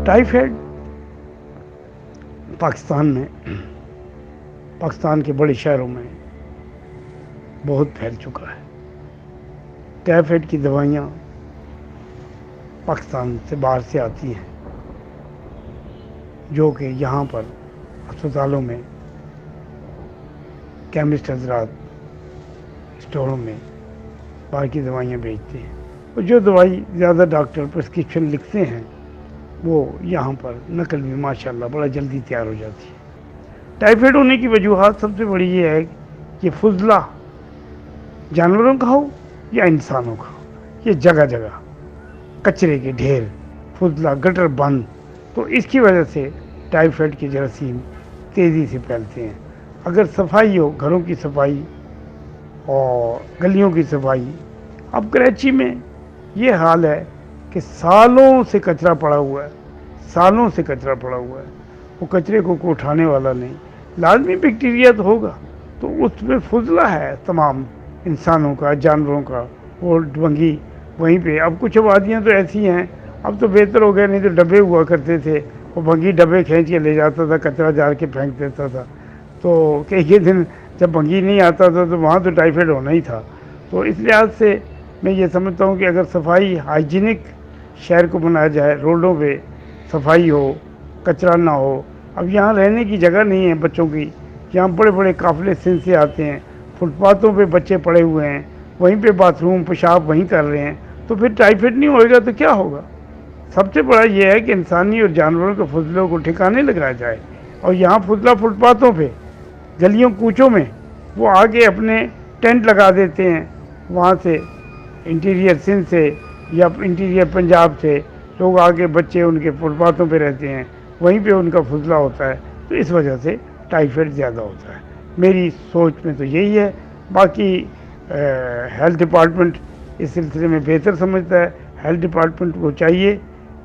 Typhoid Pakistan के बड़े शहरों में बहुत फैल चुका है। टाइफाइड की दवाइयाँ पाकिस्तान से बाहर से आती हैं, जो कि यहाँ पर अस्पतालों में केमिस्ट हजरात स्टोरों में बाहर की दवाइयाँ बेचते हैं, और जो दवाई ज़्यादा डॉक्टर प्रिस्क्रिप्शन लिखते हैं वो यहाँ पर नकल में माशाल्लाह बड़ा जल्दी तैयार हो जाती है। टाइफाइड होने की वजूहात सबसे बड़ी ये है कि फुजला जानवरों का हो या इंसानों का हो, ये जगह जगह कचरे के ढेर, फुजला, गटर बंद, तो इसकी वजह से टाइफाइड के जरासीम तेज़ी से फैलते हैं। अगर सफाई हो, घरों की सफाई और गलियों की सफाई, अब कराची में ये हाल है कि सालों से कचरा पड़ा हुआ है, सालों से कचरा पड़ा हुआ है, वो कचरे को कोई उठाने वाला नहीं। लाजमी बैक्टीरिया तो होगा, तो उसमें फुजला है तमाम इंसानों का, जानवरों का, वो बंगी वहीं पे। अब कुछ आबादियाँ तो ऐसी हैं, अब तो बेहतर हो गया, नहीं तो डब्बे हुआ करते थे, वो भंगी डब्बे खींच के ले जाता था, कचरा जार के फेंक देता था। तो कई दिन जब भंगी नहीं आता था तो वहाँ तो टाइफाइड होना ही था। तो इस लिहाज से मैं ये समझता हूँ कि अगर सफाई, हाइजीनिक शहर को बनाया जाए, रोडों पे सफाई हो, कचरा ना हो। अब यहाँ रहने की जगह नहीं है बच्चों की, यहाँ बड़े बड़े काफ़िले सिंध से आते हैं, फुटपाथों पे बच्चे पड़े हुए हैं, वहीं पे बाथरूम पेशाब वहीं कर रहे हैं, तो फिर टाइफाइड नहीं होएगा तो क्या होगा। सबसे बड़ा ये है कि इंसानी और जानवरों के फुजलों को ठिकाने लगाया जाए, और यहाँ फुजला फुटपाथों पे, गलियों कूचों में वो आके अपने टेंट लगा देते हैं, वहाँ से इंटीरियर सिंध से या इंटीरियर पंजाब से लोग आके, बच्चे उनके फुटपाथों पे रहते हैं, वहीं पे उनका फुजला होता है, तो इस वजह से टाइफाइड ज़्यादा होता है। मेरी सोच में तो यही है। बाकी हेल्थ डिपार्टमेंट इस सिलसिले में बेहतर समझता है। हेल्थ डिपार्टमेंट को चाहिए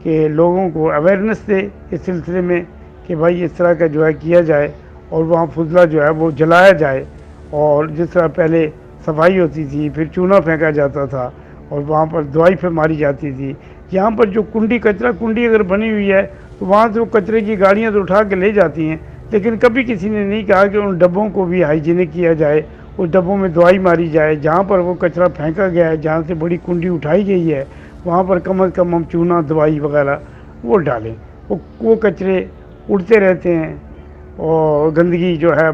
कि लोगों को अवेयरनेस दे इस सिलसिले में कि भाई इस तरह का जो है किया जाए, और वहाँ फुजला जो है वो जलाया जाए, और जिस तरह पहले सफाई होती थी, फिर चूना फेंका जाता था और वहाँ पर दवाई फिर मारी जाती थी। यहाँ पर जो कचरा कुंडी अगर बनी हुई है तो वहाँ से वो कचरे की गाड़ियाँ तो उठा के ले जाती हैं, लेकिन कभी किसी ने नहीं कहा कि उन डब्बों को भी हाइजीनिक किया जाए, उस डब्बों में दवाई मारी जाए। जहाँ पर वो कचरा फेंका गया है, जहाँ से बड़ी कुंडी उठाई गई है, वहाँ पर कम से कम हम चूना, दवाई वगैरह वो डालें। वो कचरे उड़ते रहते हैं और गंदगी जो है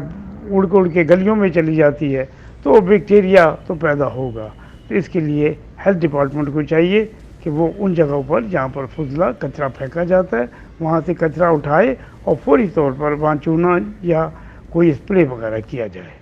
उड़ के गलियों में चली जाती है, तो बैक्टीरिया तो पैदा होगा। तो इसके लिए हेल्थ डिपार्टमेंट को चाहिए कि वो उन जगहों पर जहाँ पर फुजला कचरा फेंका जाता है वहाँ से कचरा उठाए और फौरी तौर पर वहाँ चूना या कोई स्प्रे वगैरह किया जाए।